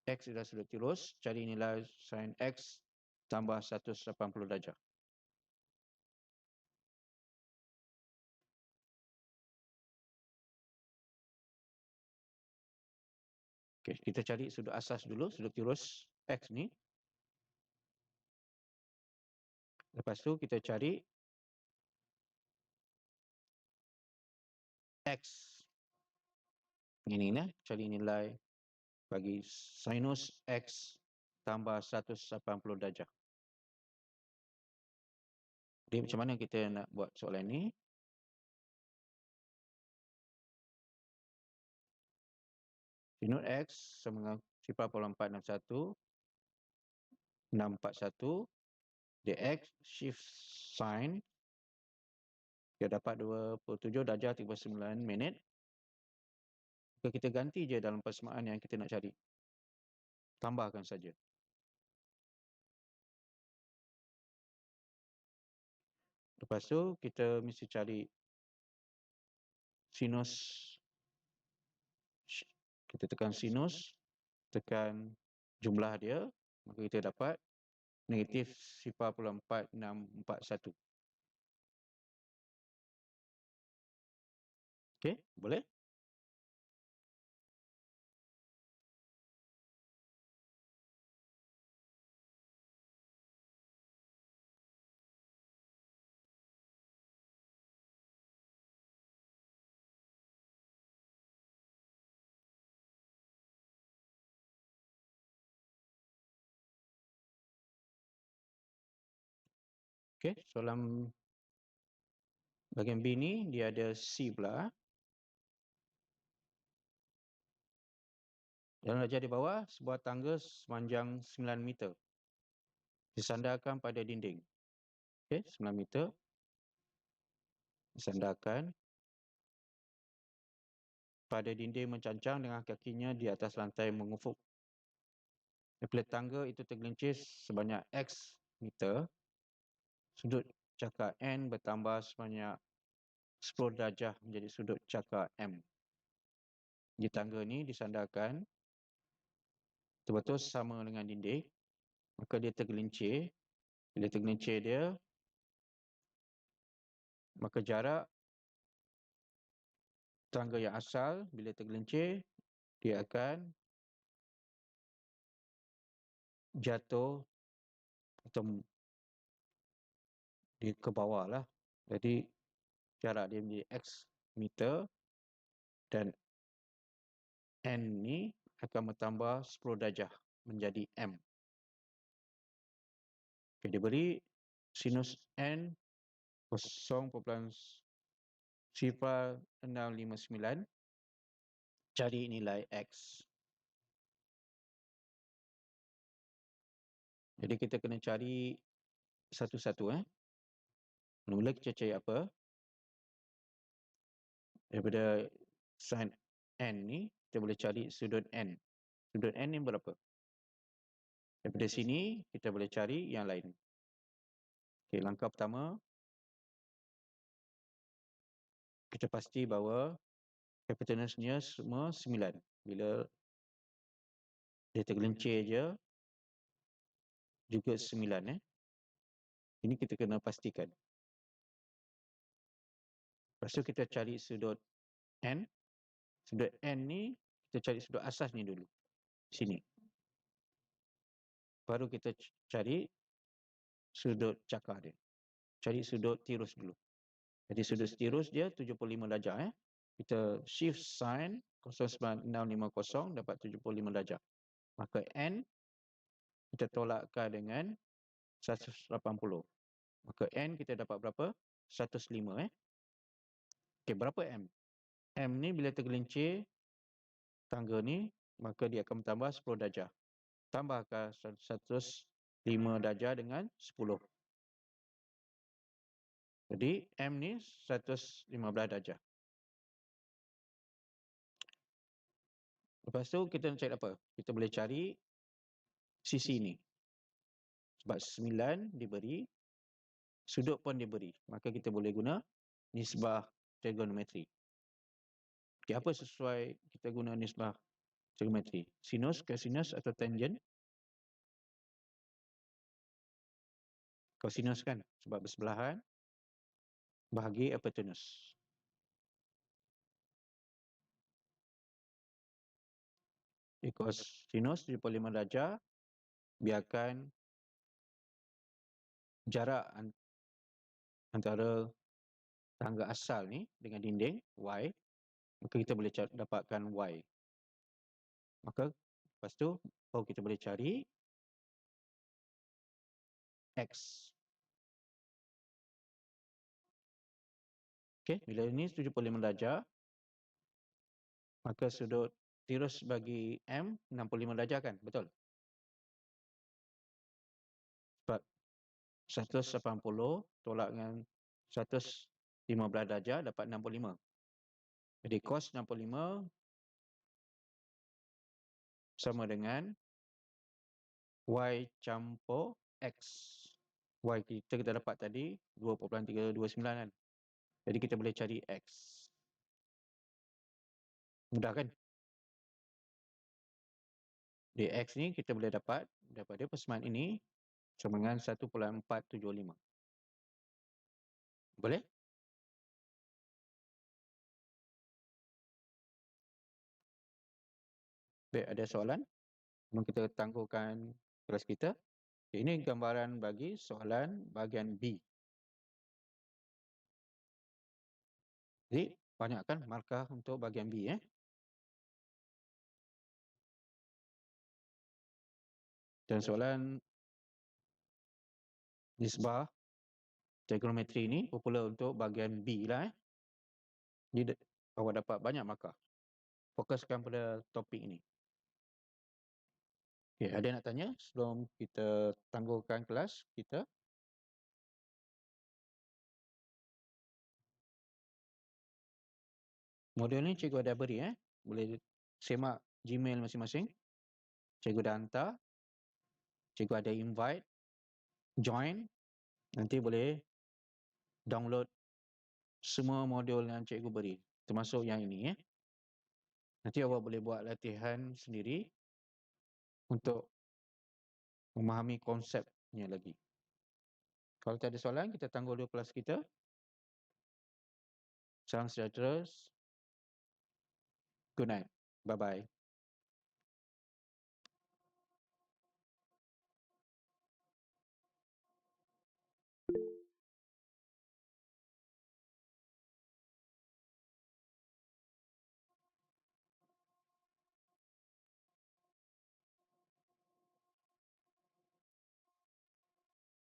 X adalah sudut tirus. Cari nilai sin X tambah 180 darjah. Okey, kita cari sudut asas dulu, sudut tirus X ni. Lepas tu kita cari X. Ini cari nilai bagi sinus X tambah 180 darjah. Jadi macam mana kita nak buat soalan ni? Sinus X sama dengan 0.461 641 dx shift sin dia dapat 27 darjah 39 minit. Maka kita ganti je dalam persamaan yang kita nak cari. Tambahkan saja. Lepas tu kita mesti cari sinus. Kita tekan sinus tekan jumlah dia, maka kita dapat negatif 0.4641. Okey, boleh? Okey, soalan bahagian B ni dia ada C pula. Dalam darjah di bawah, sebuah tangga sepanjang 9 meter disandarkan pada dinding. Okey, 9 meter disandarkan pada dinding mencancang dengan kakinya di atas lantai mengufuk. Apabila tangga itu tergelincir sebanyak X meter, sudut cakar N bertambah sebanyak 10 darjah menjadi sudut cakar M. Di tangga ni disandarkan betul-betul sama dengan dinding, maka dia tergelincir. Bila tergelincir dia, maka jarak tangga yang asal bila tergelincir, dia akan jatuh atau dia ke bawah lah. Jadi jarak dia menjadi X meter dan N ni akan bertambah 10 darjah menjadi M. Okay, dia beri sinus N 0.0659, cari nilai X. Jadi kita kena cari satu-satu. Mula kita cari apa? Daripada sin N ni, kita boleh cari sudut N. Sudut N ni berapa? Daripada sini, kita boleh cari yang lain. Okay, langkah pertama, kita pasti bahawa hypotenusnya semua 9. Bila dia tergelincir je, juga 9. Ini kita kena pastikan. Lepas tu kita cari sudut N. Sudut N ni, kita cari sudut asas ni dulu. Sini. Baru kita cari sudut cakar dia. Cari sudut tirus dulu. Jadi sudut tirus dia 75 darjah. Kita shift sin 0.9650 dapat 75 darjah. Maka N kita tolakkan dengan 180. Maka N kita dapat berapa? 105. Okey, berapa M? M ni bila tergelincir tangga ni, maka dia akan bertambah 10 darjah. Tambahkan 105 darjah dengan 10. Jadi M ni 115 darjah. Lepas tu kita nak cari apa? Kita boleh cari sisi ni. Sebab 9 diberi, sudut pun diberi. Maka kita boleh guna nisbah trigonometri. Okay, apa sesuai kita guna nisbah trigonometri? Sinus, kosinus atau tangent? Kosinus kan? Sebab bersebelahan bahagi hypotenus. Kosinus 75 darjah, biarkan jarak antara tangga asal ni dengan dinding Y, maka kita boleh dapatkan Y. Maka lepas tu baru kita boleh cari X. Okey, bila ini 75 darjah, maka sudut tirus bagi M 65 darjah kan? Betul? Sebab 180 tolak dengan 115 darjah dapat 65. Jadi cos 65 sama dengan Y campur X. Y kita dapat tadi 2.329 kan? Jadi kita boleh cari X. Mudah kan? dx ni kita boleh dapat daripada persamaan ini sama dengan 1.475. Boleh? Baik, ada soalan? Sebelum kita tangguhkan kelas kita. Ini gambaran bagi soalan bahagian B. Jadi, banyakkan markah untuk bahagian B. Dan soalan nisbah trigonometri ini popular untuk bahagian B lah. Jadi, awak dapat banyak markah. Fokuskan pada topik ini. Okay, ada nak tanya sebelum kita tangguhkan kelas kita? Modul ni cikgu ada beri. Boleh semak Gmail masing-masing. Cikgu dah hantar. Cikgu ada invite. Join. Nanti boleh download semua modul yang cikgu beri. Termasuk yang ini. Nanti awak boleh buat latihan sendiri untuk memahami konsepnya lagi. Kalau tak ada soalan, kita tangguh dulu kelas kita. Salam sejahtera. Good night. Bye-bye.